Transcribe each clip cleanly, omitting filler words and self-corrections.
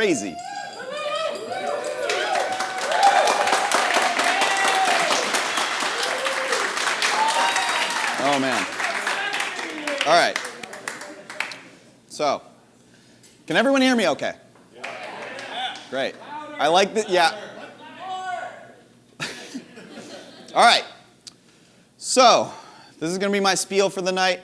crazy. Oh, man. All right. So, can everyone hear me okay? Great. I like that, yeah. All right. So, this is going to be my spiel for the night.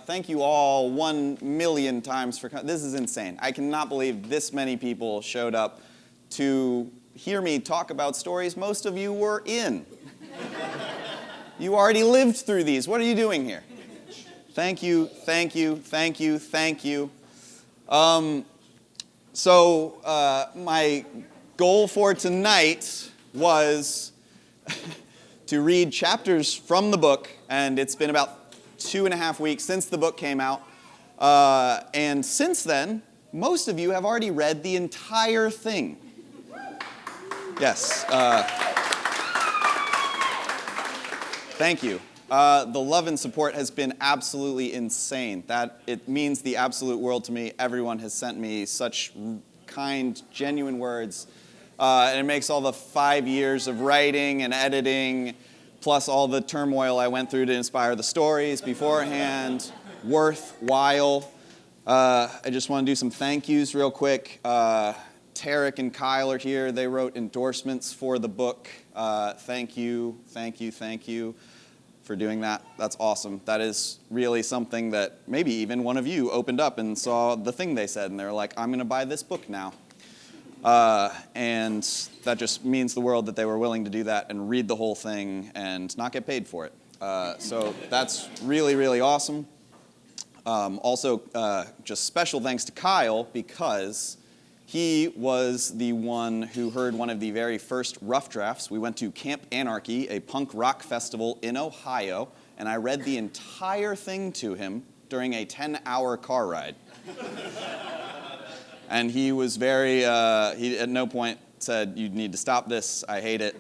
Thank you all 1,000,000 times for coming. This is insane. I cannot believe this many people showed up to hear me talk about stories most of you were in. You already lived through these. What are you doing here? Thank you, thank you, thank you, thank you. My goal for tonight was to read chapters from the book, and it's been about 2.5 weeks since the book came out. And since then, most of you have already read the entire thing. Yes. Thank you. The love and support has been absolutely insane. It means the absolute world to me. Everyone has sent me such kind, genuine words. And it makes all the 5 years of writing and editing, plus all the turmoil I went through to inspire the stories beforehand, worthwhile. I just want to do some thank yous real quick. Tarek and Kyle are here. They wrote endorsements for the book. Thank you, thank you, thank you for doing that. That's awesome. That is really something that maybe even one of you opened up and saw the thing they said, and they were like, I'm going to buy this book now. And that just means the world that they were willing to do that and read the whole thing and not get paid for it. So that's really, really awesome. Also, just special thanks to Kyle, because he was the one who heard one of the very first rough drafts. We went to Camp Anarchy, a punk rock festival in Ohio, and I read the entire thing to him during a 10-hour car ride. And he was he at no point said, you need to stop this, I hate it.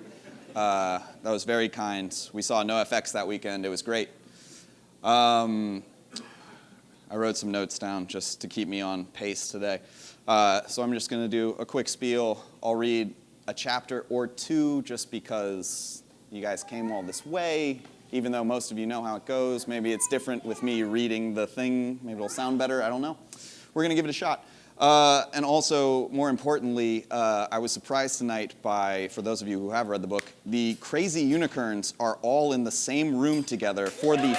That was very kind. We saw NoFX that weekend, it was great. I wrote some notes down just to keep me on pace today. So I'm just going to do a quick spiel. I'll read a chapter or two just because you guys came all this way, even though most of you know how it goes. Maybe it's different with me reading the thing. Maybe it'll sound better. I don't know. We're going to give it a shot. And also, more importantly, I was surprised tonight by, for those of you who have read the book, the crazy unicorns are all in the same room together for the...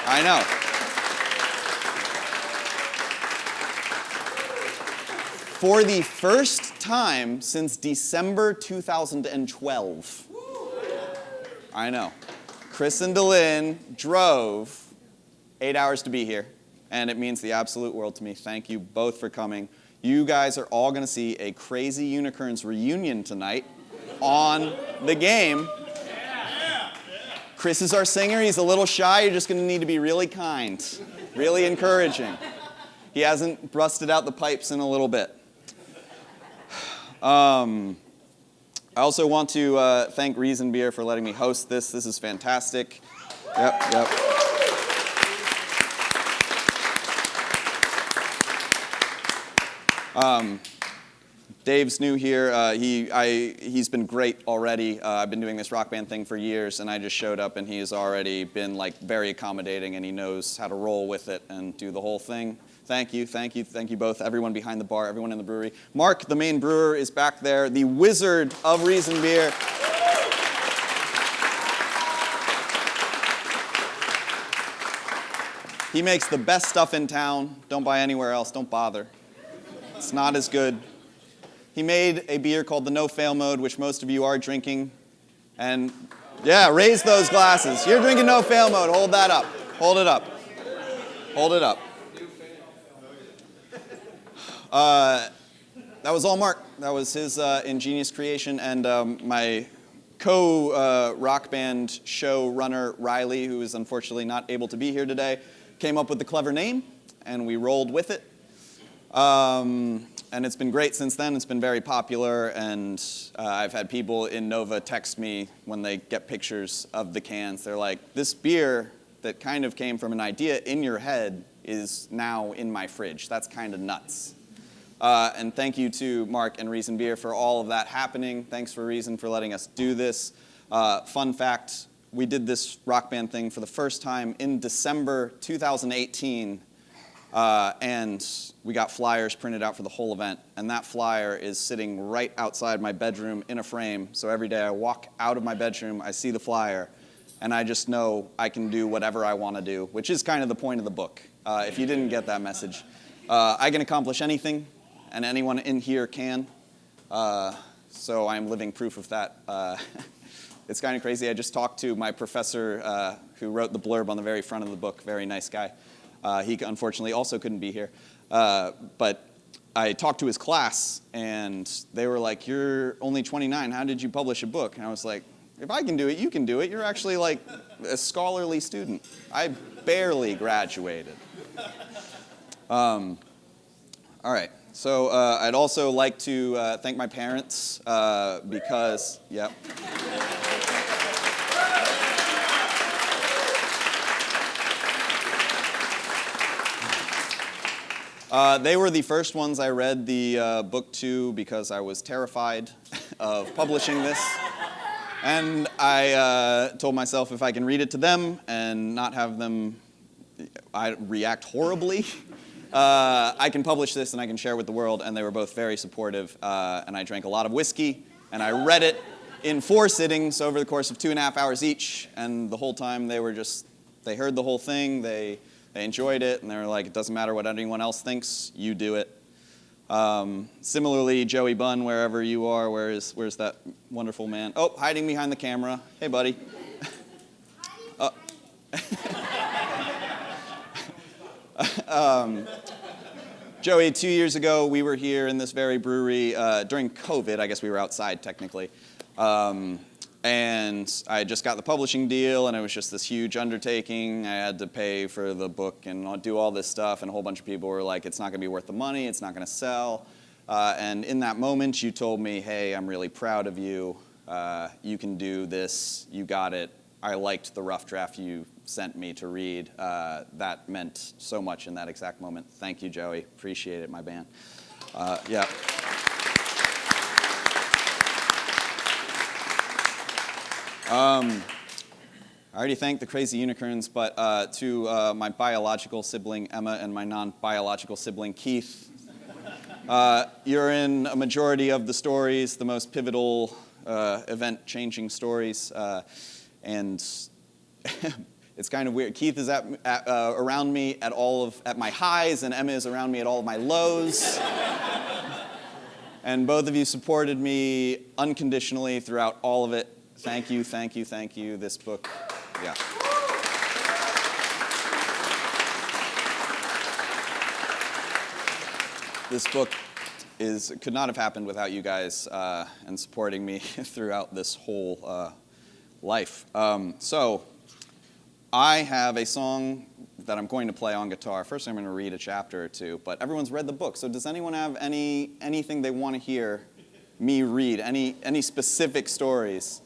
I know. For the first time since December 2012. I know. Chris and Delyn drove 8 hours to be here, and it means the absolute world to me. Thank you both for coming. You guys are all going to see a Crazy Unicorns reunion tonight on the game. Chris is our singer. He's a little shy. You're just going to need to be really kind, really encouraging. He hasn't busted out the pipes in a little bit. I also want to thank Reason Beer for letting me host this. This is fantastic. Yep. Dave's new here. He's been great already. I've been doing this rock band thing for years, and I just showed up, and he has already been very accommodating, and he knows how to roll with it and do the whole thing. Thank you both, everyone behind the bar, everyone in the brewery. Mark, the main brewer, is back there, the wizard of Reason Beer. He makes the best stuff in town. Don't buy anywhere else, don't bother. It's not as good. He made a beer called the No Fail Mode, which most of you are drinking. And yeah, raise those glasses. You're drinking No Fail Mode, hold that up. Hold it up. Hold it up. That was all Mark. That was his ingenious creation, and my co-rock band showrunner, Riley, who is unfortunately not able to be here today, came up with the clever name, and we rolled with it. And it's been great since then. It's been very popular, and I've had people in Nova text me when they get pictures of the cans. They're like, this beer that kind of came from an idea in your head is now in my fridge. That's kind of nuts. And thank you to Mark and Reason Beer for all of that happening. Thanks for Reason for letting us do this. Fun fact, we did this rock band thing for the first time in December 2018, and we got flyers printed out for the whole event, and that flyer is sitting right outside my bedroom in a frame, so every day I walk out of my bedroom, I see the flyer, and I just know I can do whatever I want to do, which is kind of the point of the book. If you didn't get that message, I can accomplish anything, and anyone in here can, so I'm living proof of that. It's kind of crazy. I just talked to my professor who wrote the blurb on the very front of the book, very nice guy. He unfortunately also couldn't be here. But I talked to his class, and they were like, "You're only 29. How did you publish a book?" And I was like, "If I can do it, you can do it. You're actually like a scholarly student. I barely graduated." All right. So I'd also like to thank my parents because, yep. They were the first ones I read the book to because I was terrified of publishing this. And I told myself if I can read it to them and not have them react horribly, I can publish this and I can share with the world. And they were both very supportive. And I drank a lot of whiskey. And I read it in 4 sittings over the course of 2.5 hours each. And the whole time they heard the whole thing. They enjoyed it, and they were like, it doesn't matter what anyone else thinks, you do it. Similarly, Joey Bunn, wherever you are, where's that wonderful man? Oh, hiding behind the camera. Hey, buddy. Joey, 2 years ago, we were here in this very brewery during COVID. I guess we were outside, technically. And I just got the publishing deal, and it was just this huge undertaking. I had to pay for the book and do all this stuff, and a whole bunch of people were like, it's not going to be worth the money, it's not going to sell. And in that moment, you told me, hey, I'm really proud of you. You can do this. You got it. I liked the rough draft you sent me to read. That meant so much in that exact moment. Thank you, Joey. Appreciate it, my band. Yeah. I already thanked the Crazy Unicorns, but to my biological sibling, Emma, and my non-biological sibling, Keith, you're in a majority of the stories, the most pivotal, event-changing stories, and it's kind of weird. Keith is around me at my highs, and Emma is around me at all of my lows. And both of you supported me unconditionally throughout all of it. Thank you, thank you, thank you. This book, yeah. This book could not have happened without you guys and supporting me throughout this whole life. So I have a song that I'm going to play on guitar. First, I'm going to read a chapter or two, but everyone's read the book. So does anyone have anything they want to hear me read? Any specific stories?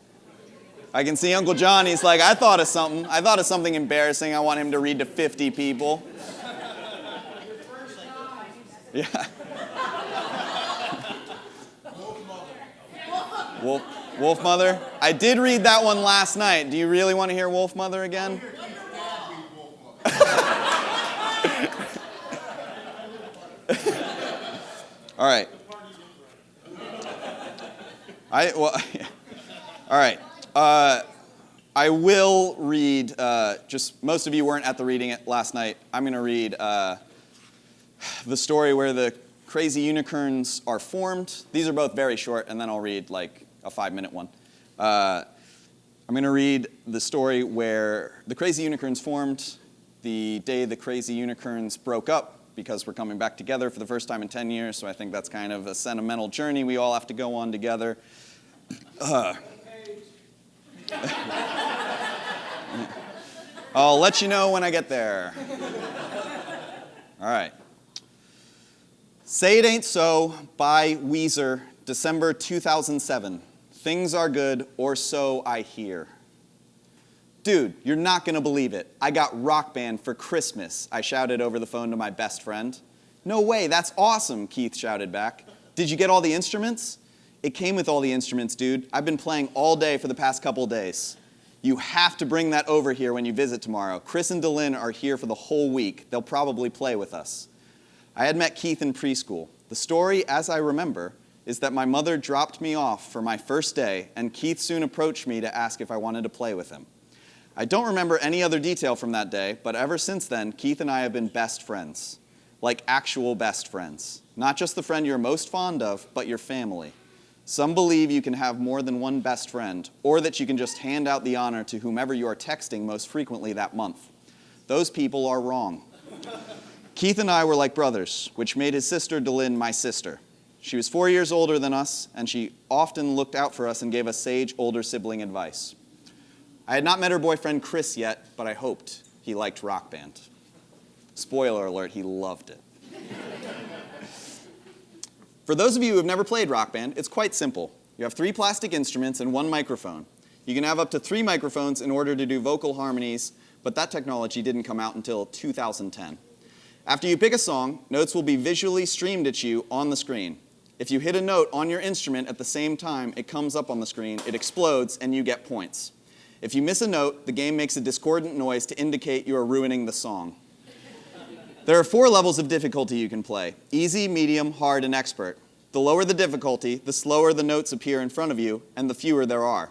I can see Uncle John, he's like, I thought of something embarrassing I want him to read to 50 people. Yeah. Wolf Mother? I did read that one last night. Do you really want to hear Wolf Mother again? All right. All right. I will read, just most of you weren't at the reading it last night. I'm going to read the story where the Crazy Unicorns are formed. These are both very short, and then I'll read like a 5-minute one. I'm going to read the story where the Crazy Unicorns formed, the day the Crazy Unicorns broke up, because we're coming back together for the first time in 10 years, so I think that's kind of a sentimental journey we all have to go on together. I'll let you know when I get there. All right. Say It Ain't So by Weezer, December 2007. Things are good, or so I hear. Dude, you're not gonna believe it. I got Rock Band for Christmas, I shouted over the phone to my best friend. No way, that's awesome, Keith shouted back. Did you get all the instruments? It came with all the instruments, dude. I've been playing all day for the past couple days. You have to bring that over here when you visit tomorrow. Chris and Delyn are here for the whole week. They'll probably play with us. I had met Keith in preschool. The story, as I remember, is that my mother dropped me off for my first day, and Keith soon approached me to ask if I wanted to play with him. I don't remember any other detail from that day, but ever since then, Keith and I have been best friends. Like actual best friends. Not just the friend you're most fond of, but your family. Some believe you can have more than one best friend, or that you can just hand out the honor to whomever you are texting most frequently that month. Those people are wrong. Keith and I were like brothers, which made his sister Delyn my sister. She was 4 years older than us, and she often looked out for us and gave us sage older sibling advice. I had not met her boyfriend Chris yet, but I hoped he liked Rock Band. Spoiler alert, he loved it. For those of you who have never played Rock Band, it's quite simple. You have 3 plastic instruments and 1 microphone. You can have up to 3 microphones in order to do vocal harmonies, but that technology didn't come out until 2010. After you pick a song, notes will be visually streamed at you on the screen. If you hit a note on your instrument at the same time, it comes up on the screen, it explodes, and you get points. If you miss a note, the game makes a discordant noise to indicate you are ruining the song. There are 4 levels of difficulty you can play: easy, medium, hard, and expert. The lower the difficulty, the slower the notes appear in front of you, and the fewer there are.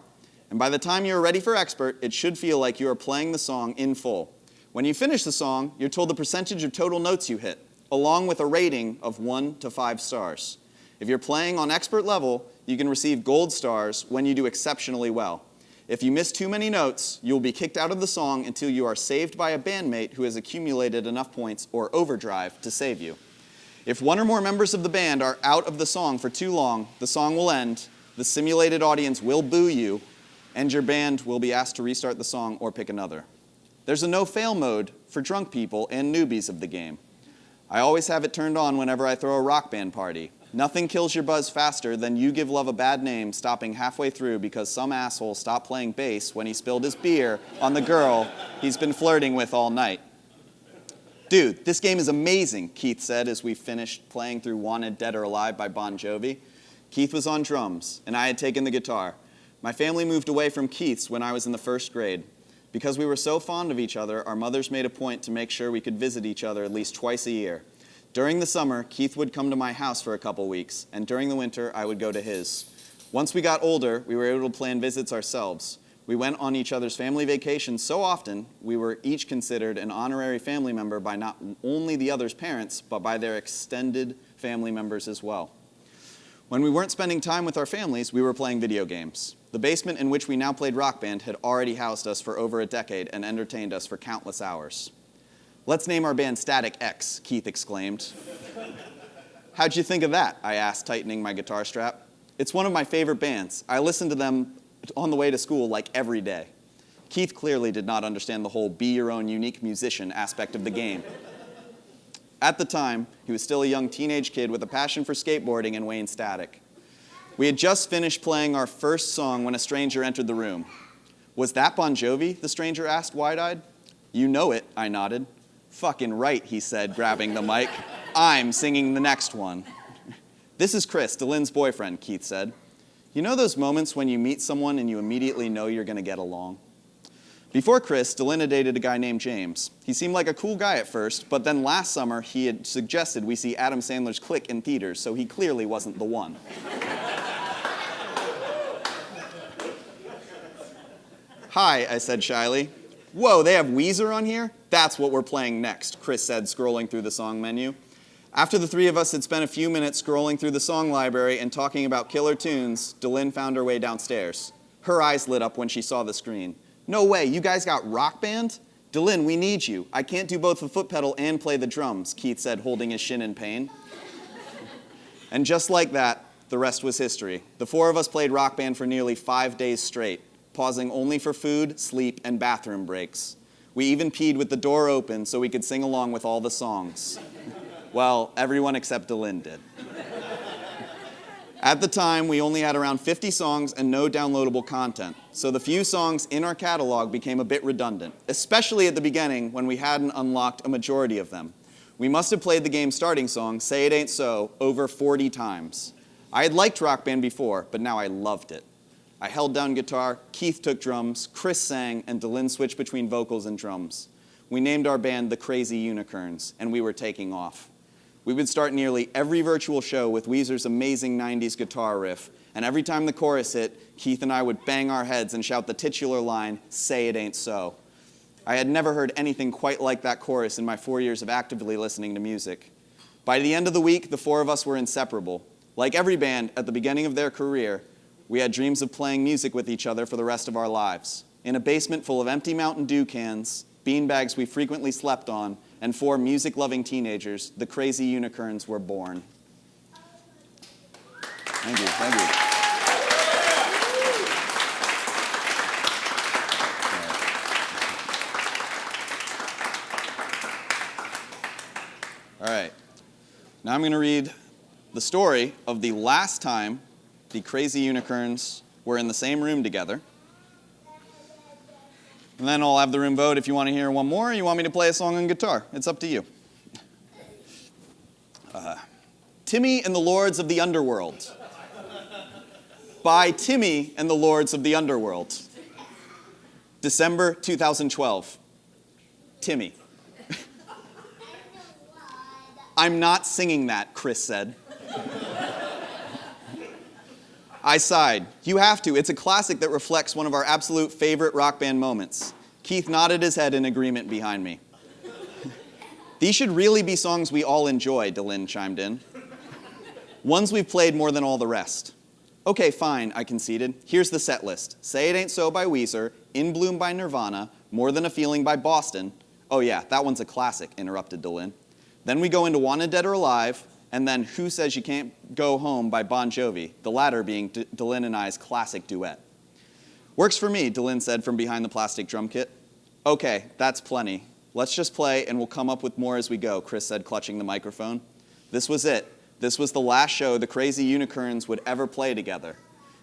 And by the time you're ready for expert, it should feel like you are playing the song in full. When you finish the song, you're told the percentage of total notes you hit, along with a rating of 1 to 5 stars. If you're playing on expert level, you can receive gold stars when you do exceptionally well. If you miss too many notes, you'll be kicked out of the song until you are saved by a bandmate who has accumulated enough points or overdrive to save you. If 1 or more members of the band are out of the song for too long, the song will end, the simulated audience will boo you, and your band will be asked to restart the song or pick another. There's a no-fail mode for drunk people and newbies of the game. I always have it turned on whenever I throw a Rock Band party. Nothing kills your buzz faster than You Give Love a Bad Name stopping halfway through because some asshole stopped playing bass when he spilled his beer on the girl he's been flirting with all night. Dude, this game is amazing, Keith said as we finished playing through Wanted Dead or Alive by Bon Jovi. Keith was on drums, and I had taken the guitar. My family moved away from Keith's when I was in the 1st grade. Because we were so fond of each other, our mothers made a point to make sure we could visit each other at least twice a year. During the summer, Keith would come to my house for a couple weeks, and during the winter, I would go to his. Once we got older, we were able to plan visits ourselves. We went on each other's family vacations so often, we were each considered an honorary family member by not only the other's parents, but by their extended family members as well. When we weren't spending time with our families, we were playing video games. The basement in which we now played Rock Band had already housed us for over a decade and entertained us for countless hours. "Let's name our band Static X," Keith exclaimed. "How'd you think of that?" I asked, tightening my guitar strap. "It's one of my favorite bands. I listen to them on the way to school like every day." Keith clearly did not understand the whole be your own unique musician aspect of the game. At the time, he was still a young teenage kid with a passion for skateboarding and Wayne Static. We had just finished playing our first song when a stranger entered the room. "Was that Bon Jovi?" the stranger asked wide-eyed. "You know it," I nodded. "Fucking right," he said, grabbing the mic. "I'm singing the next one." "This is Chris, Delyn's boyfriend," Keith said. "You know those moments when you meet someone and you immediately know you're going to get along?" Before Chris, Delyn had dated a guy named James. He seemed like a cool guy at first, but then last summer he had suggested we see Adam Sandler's Click in theaters, so he clearly wasn't the one. "Hi," I said shyly. "Whoa, they have Weezer on here? That's what we're playing next," Chris said, scrolling through the song menu. After the 3 of us had spent a few minutes scrolling through the song library and talking about killer tunes, Delyn found her way downstairs. Her eyes lit up when she saw the screen. "No way, you guys got Rock Band? Delyn, we need you. I can't do both the foot pedal and play the drums," Keith said, holding his shin in pain. And just like that, the rest was history. The 4 of us played Rock Band for nearly 5 days straight, pausing only for food, sleep, and bathroom breaks. We even peed with the door open so we could sing along with all the songs. Well, everyone except Delyn did. At the time, we only had around 50 songs and no downloadable content, so the few songs in our catalog became a bit redundant, especially at the beginning when we hadn't unlocked a majority of them. We must have played the game's starting song, Say It Ain't So, over 40 times. I had liked Rock Band before, but now I loved it. I held down guitar, Keith took drums, Chris sang, and Delin switched between vocals and drums. We named our band the Crazy Unicorns, and we were taking off. We would start nearly every virtual show with Weezer's amazing 90s guitar riff, and every time the chorus hit, Keith and I would bang our heads and shout the titular line, Say It Ain't So. I had never heard anything quite like that chorus in my 4 years of actively listening to music. By the end of the week, the four of us were inseparable. Like every band, at the beginning of their career, we had dreams of playing music with each other for the rest of our lives. In a basement full of empty Mountain Dew cans, beanbags we frequently slept on, and 4 music-loving teenagers, the Crazy Unicorns were born. Thank you, thank you. All right. Now I'm going to read the story of the last time the Crazy Unicorns were in the same room together. And then I'll have the room vote if you want to hear one more or you want me to play a song on guitar. It's up to you. Timmy and the Lords of the Underworld. By Timmy and the Lords of the Underworld. December 2012. Timmy. I'm not singing that, Chris said. I sighed. You have to. It's a classic that reflects one of our absolute favorite Rock Band moments. Keith nodded his head in agreement behind me. These should really be songs we all enjoy, Delin chimed in. Ones we've played more than all the rest. Okay, fine, I conceded. Here's the set list. Say It Ain't So by Weezer, In Bloom by Nirvana, More Than a Feeling by Boston. Oh yeah, that one's a classic, interrupted Delin. Then we go into Wanted Dead or Alive, and then Who Says You Can't Go Home by Bon Jovi, the latter being Delin and I's classic duet. Works for me, Delin said from behind the plastic drum kit. Okay, that's plenty. Let's just play and we'll come up with more as we go, Chris said, clutching the microphone. This was it. This was the last show the Crazy Unicorns would ever play together.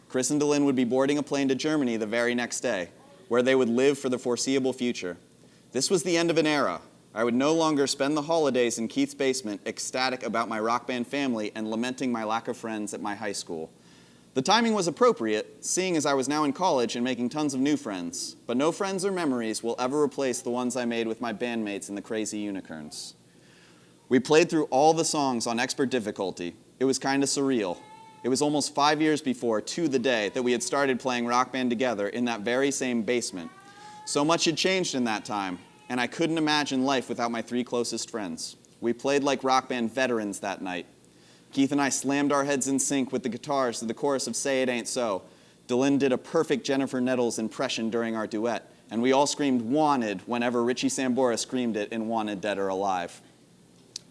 Chris and Delin would be boarding a plane to Germany the very next day, where they would live for the foreseeable future. This was the end of an era. I would no longer spend the holidays in Keith's basement, ecstatic about my Rock Band family and lamenting my lack of friends at my high school. The timing was appropriate, seeing as I was now in college and making tons of new friends, but no friends or memories will ever replace the ones I made with my bandmates in the Crazy Unicorns. We played through all the songs on expert difficulty. It was kind of surreal. It was almost 5 years before, to the day, that we had started playing Rock Band together in that very same basement. So much had changed in that time, and I couldn't imagine life without my 3 closest friends. We played like Rock Band veterans that night. Keith and I slammed our heads in sync with the guitars to the chorus of Say It Ain't So. Delin did a perfect Jennifer Nettles impression during our duet, and we all screamed Wanted whenever Richie Sambora screamed it in Wanted Dead or Alive.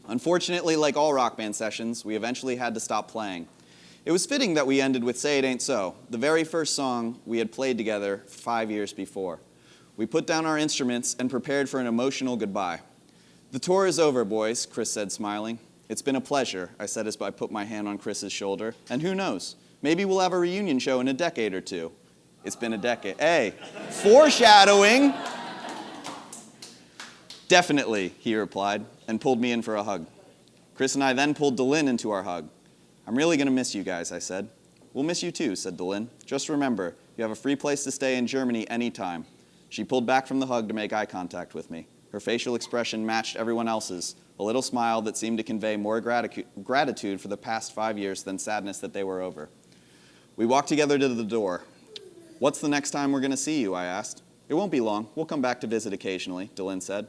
Unfortunately, like all Rock Band sessions, we eventually had to stop playing. It was fitting that we ended with Say It Ain't So, the very first song we had played together 5 years before. We put down our instruments and prepared for an emotional goodbye. The tour is over, boys, Chris said, smiling. It's been a pleasure, I said as I put my hand on Chris's shoulder. And who knows, maybe we'll have a reunion show in a decade or two. It's been a decade. Hey, foreshadowing! Definitely, he replied, and pulled me in for a hug. Chris and I then pulled Delin into our hug. I'm really going to miss you guys, I said. We'll miss you too, said Delin. Just remember, you have a free place to stay in Germany anytime. She pulled back from the hug to make eye contact with me. Her facial expression matched everyone else's, a little smile that seemed to convey more gratitude for the past 5 years than sadness that they were over. We walked together to the door. What's the next time we're going to see you, I asked. It won't be long. We'll come back to visit occasionally, Delin said.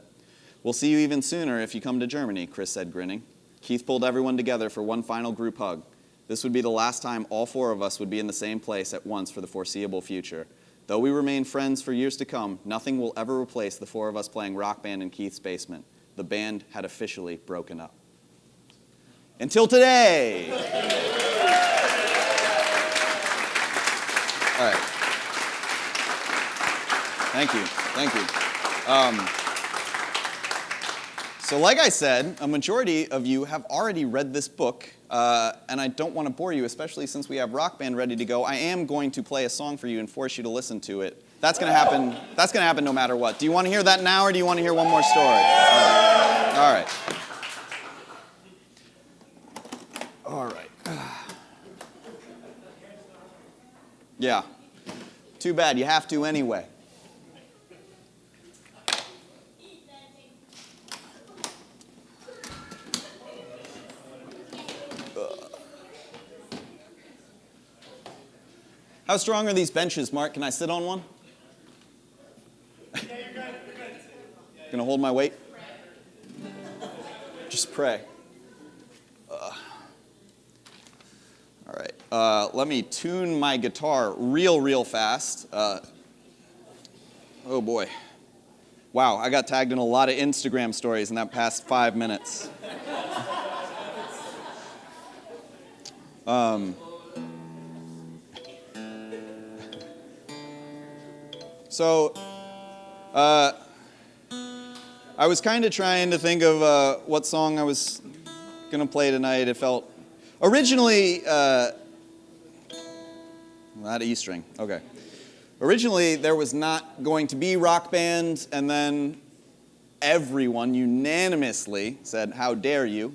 We'll see you even sooner if you come to Germany, Chris said, grinning. Keith pulled everyone together for one final group hug. This would be the last time all 4 of us would be in the same place at once for the foreseeable future. Though we remain friends for years to come, nothing will ever replace the 4 of us playing Rock Band in Keith's basement. The band had officially broken up. Until today! All right. Thank you. Thank you. So like I said, a majority of you have already read this book and I don't want to bore you, especially since we have Rock Band ready to go. I am going to play a song for you and force you to listen to it. That's going to happen. That's going to happen no matter what. Do you want to hear that now, or do you want to hear one more story? All right. All right. Yeah. Too bad. You have to anyway. How strong are these benches, Mark? Can I sit on one? Yeah, you're good. You're good. Gonna hold my weight? Just pray. All right. Let me tune my guitar real fast. Oh boy. Wow, I got tagged in a lot of Instagram stories in that past 5 minutes. So, I was kind of trying to think of what song I was going to play tonight. It felt, originally, not E string, okay. Originally, there was not going to be Rock Band, and then everyone unanimously said, how dare you?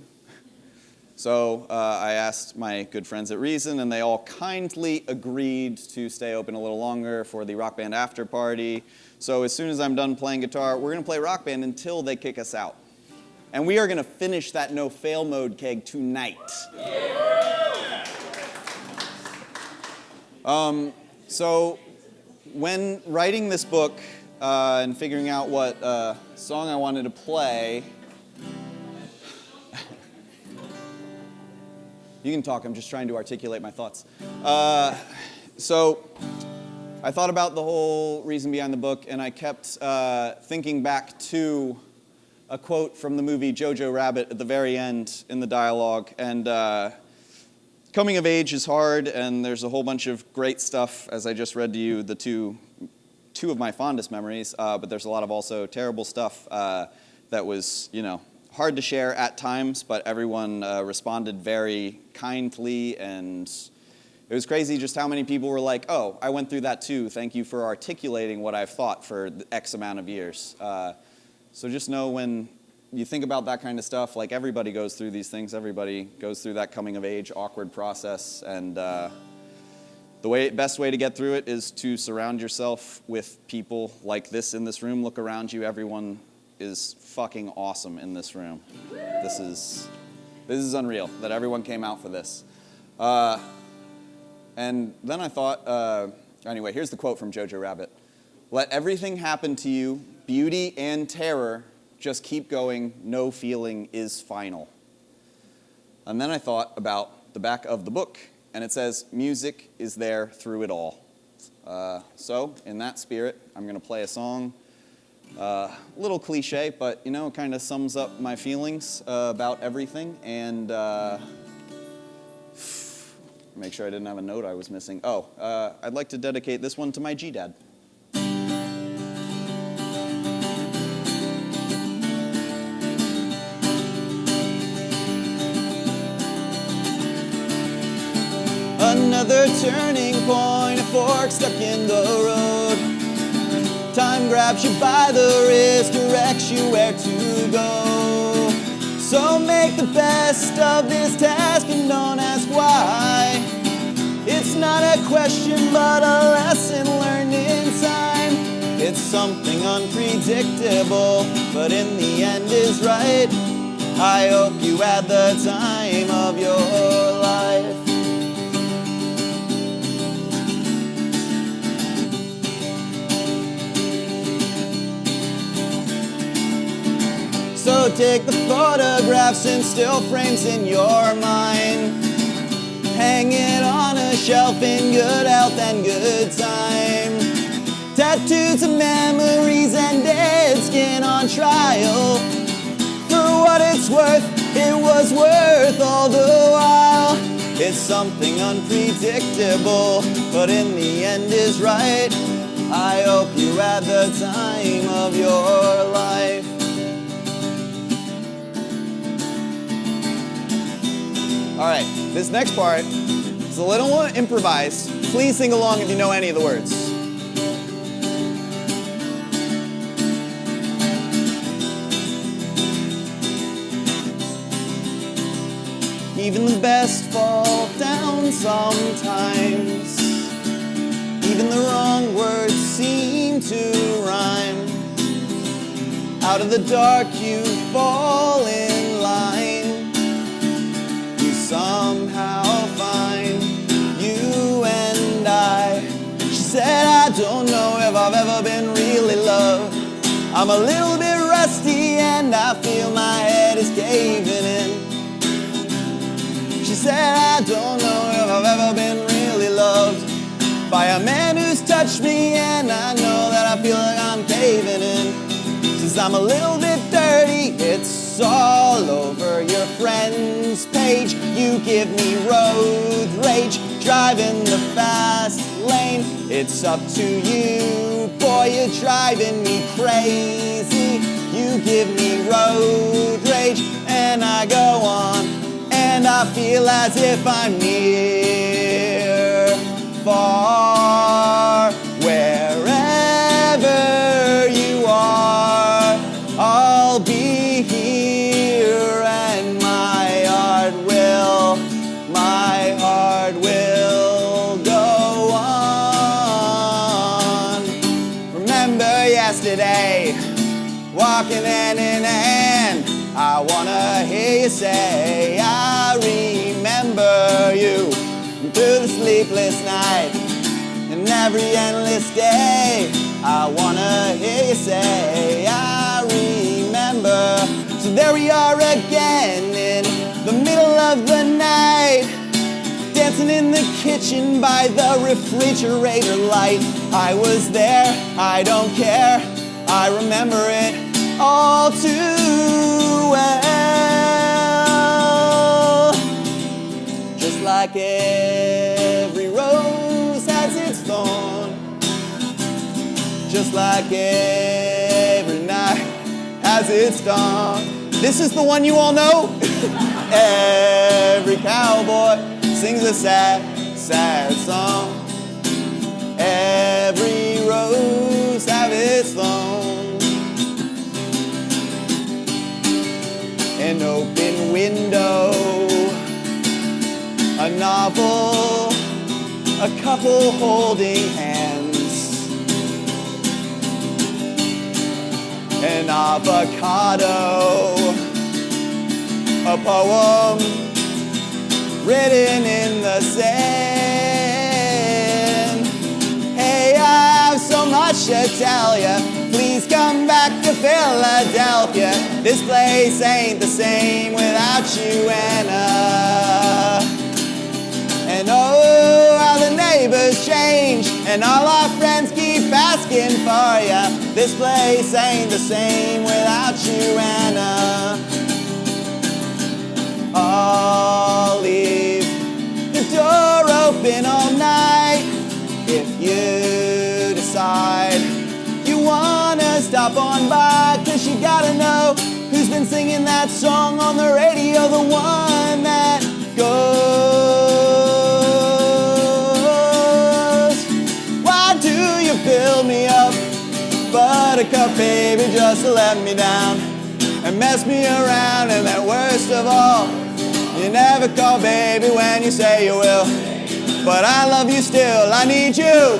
So I asked my good friends at Reason, and they all kindly agreed to stay open a little longer for the Rock Band after party. So as soon as I'm done playing guitar, we're going to play Rock Band until they kick us out. And we are going to finish that no-fail mode keg tonight. So when writing this book and figuring out what song I wanted to play, you can talk, I'm just trying to articulate my thoughts. So I thought about the whole reason behind the book, and I kept thinking back to a quote from the movie Jojo Rabbit at the very end in the dialogue. And coming of age is hard, and there's a whole bunch of great stuff, as I just read to you, the two of my fondest memories, but there's a lot of also terrible stuff that was, hard to share at times, but everyone responded very kindly, and it was crazy just how many people were like, oh, I went through that too. Thank you for articulating what I've thought for X amount of years. So just know when you think about that kind of stuff, like everybody goes through these things. Everybody goes through that coming of age, awkward process, and the best way to get through it is to surround yourself with people like this in this room. Look around you. Everyone is fucking awesome in this room. This is unreal that everyone came out for this. And then I thought, anyway, here's the quote from Jojo Rabbit. Let everything happen to you, beauty and terror, just keep going, no feeling is final. And then I thought about the back of the book, and it says, music is there through it all. So, in that spirit, I'm going to play a song. A little cliche, but it kind of sums up my feelings about everything. And make sure I didn't have a note I was missing. Oh, I'd like to dedicate this one to my G-Dad. Another turning point, a fork stuck in the road. Time grabs you by the wrist, directs you where to go. So make the best of this task and don't ask why. It's not a question but a lesson learned in time. It's something unpredictable, but in the end is right. I hope you had the time of your life. So take the photographs and still frames in your mind. Hang it on a shelf in good health and good time. Tattoos of memories and dead skin on trial. For what it's worth, it was worth all the while. It's something unpredictable, but in the end is right. I hope you had the time of your life. All right, this next part is a little more improvised. Please sing along if you know any of the words. Even the best fall down sometimes. Even the wrong words seem to rhyme. Out of the dark you fall in line. You somehow find you and I. She said, I don't know if I've ever been really loved. I'm a little bit rusty and I feel my head is caving in. She said, I don't know if I've ever been really loved by a man who's touched me, and I know that I feel like I'm caving in. Says I'm a little bit dirty, it's all over your friend's page. You give me road rage, driving the fast lane. It's up to you, boy, you're driving me crazy. You give me road rage, and I go on, and I feel as if I'm near, far, wherever you are, I'll be here, and my heart will go on. Remember yesterday, walking hand in hand, I wanna hear you say, I remember you through the sleepless night and every endless day. I wanna hear you say, I remember. So there we are again in the middle of the night, dancing in the kitchen by the refrigerator light. I was there, I don't care, I remember it all too well. Just like every rose has its thorn, just like every night has its dawn. This is the one you all know. Every cowboy sings a sad, sad song. Every rose has its thorn. An open window, a novel, a couple holding hands, an avocado, a poem written in the sand. Hey, I have so much to tell ya, please come back to Philadelphia. This place ain't the same without you, Anna. And oh, how the neighbors change, and all our friends keep asking for ya. This place ain't the same without you, Anna. I'll leave the door open all night if you decide you wanna stop on by, 'cause you gotta know who's been singing that song on the radio, the one that goes, why do you fill me up, buttercup baby, just to let me down and mess me around, and then worst of all, you never call baby when you say you will. But I love you still, I need you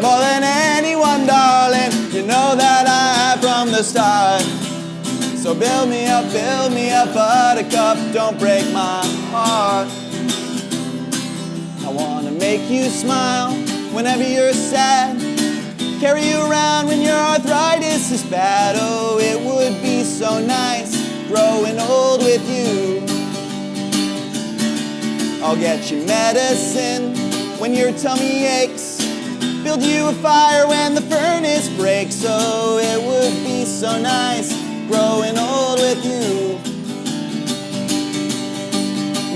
more than anyone, darling. You know that I have from the start. So build me up, buttercup, don't break my heart. I wanna make you smile whenever you're sad, carry you around when your arthritis is bad. Oh, it would be so nice growing old with you. I'll get you medicine when your tummy aches, build you a fire when the furnace breaks. Oh, it would be so nice growing old with you.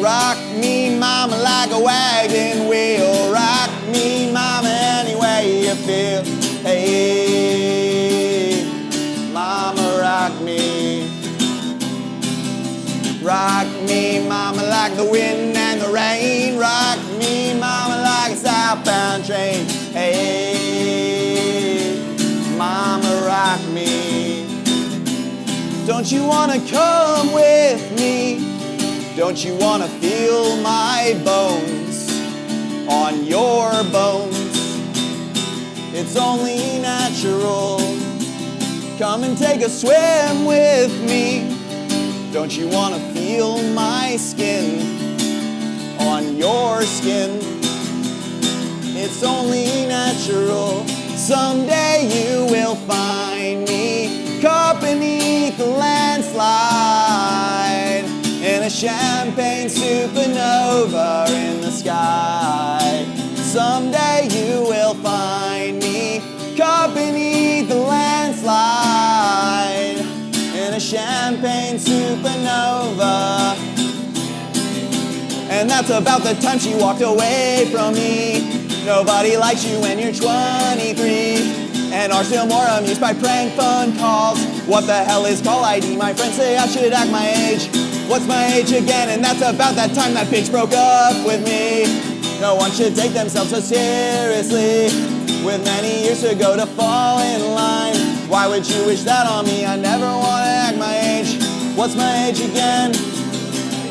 Rock me, mama, like a wagon wheel. Rock me, mama, any way you feel. Hey, mama, rock me. Rock me, me, mama, like the wind and the rain. Rock me, mama, like a southbound train. Hey, mama, rock me. Don't you wanna come with me? Don't you wanna feel my bones on your bones? It's only natural. Come and take a swim with me. Don't you wanna feel my skin on your skin? It's only natural. Someday you will find me caught beneath a landslide in a champagne supernova in the sky. Someday you will find me caught beneath the landslide in a champagne supernova. And that's about the time she walked away from me. Nobody likes you when you're 23 and are still more amused by prank phone calls. What the hell is call ID? My friends say I should act my age. What's my age again? And that's about that time that bitch broke up with me. No one should take themselves so seriously, with many years to go to fall in line. Why would you wish that on me? I never want to act my age. What's my age again?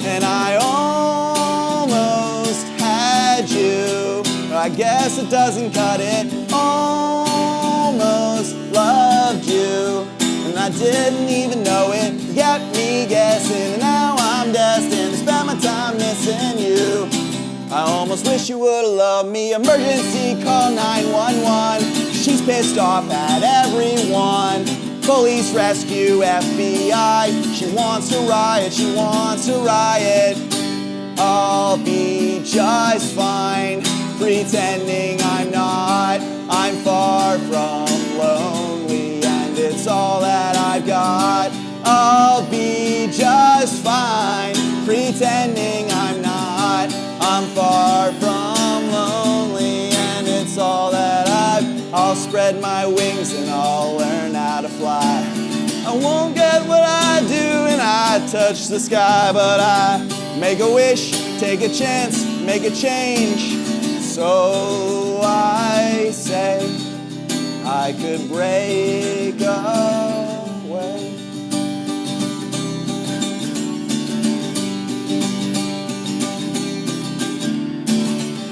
And I almost had you, but I guess it doesn't cut it. Almost loved you, and I didn't even know it. Get me guessing, and now I'm destined to spend my time missing you. I almost wish you would've loved me. Emergency call 911. She's pissed off at everyone. Police, rescue, FBI. She wants to riot, she wants to riot. I'll be just fine, pretending I'm not. I'm far from lonely, and it's all that I've got. I'll be just fine, pretending I'm not. I'm far from lonely, and it's all that I'll spread my wings and I'll learn how to fly. I won't get what I do and I touch the sky, but I make a wish, take a chance, make a change. So I say I could break away.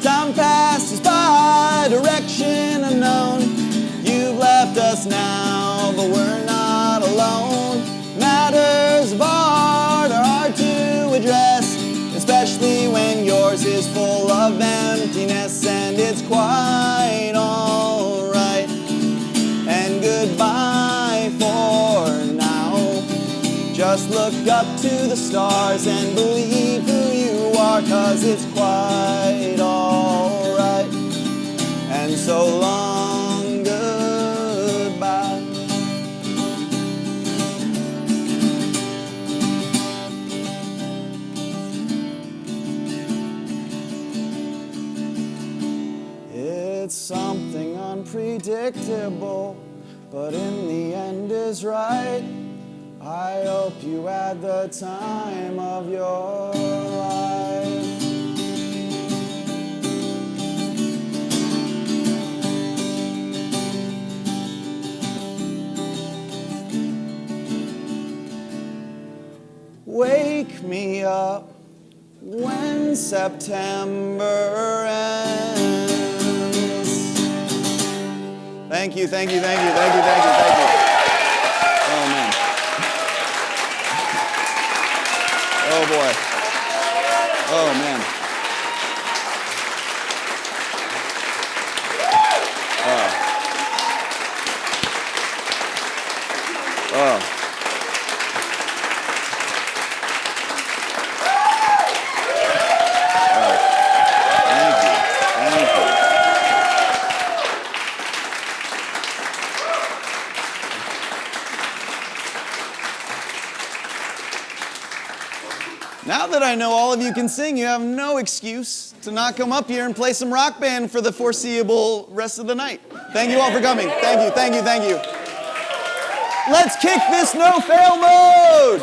Time passes by, direction unknown. You've left us now, but we're not alone. Matters of art are hard to address, especially when yours is full of emptiness, and it's quite alright. And goodbye for now. Just look up to the stars and believe who you are, 'cause it's quite alright. And so long, goodbye. It's something unpredictable, but in the end is right. I hope you had the time of your life. Wake me up when September ends. Thank you, thank you, thank you, thank you, thank you, thank you. Oh, man. Oh, boy. Oh, man. Oh. Now that I know all of you can sing, you have no excuse to not come up here and play some rock band for the foreseeable rest of the night. Thank you all for coming. Thank you, thank you, thank you. Let's kick this no-fail mode!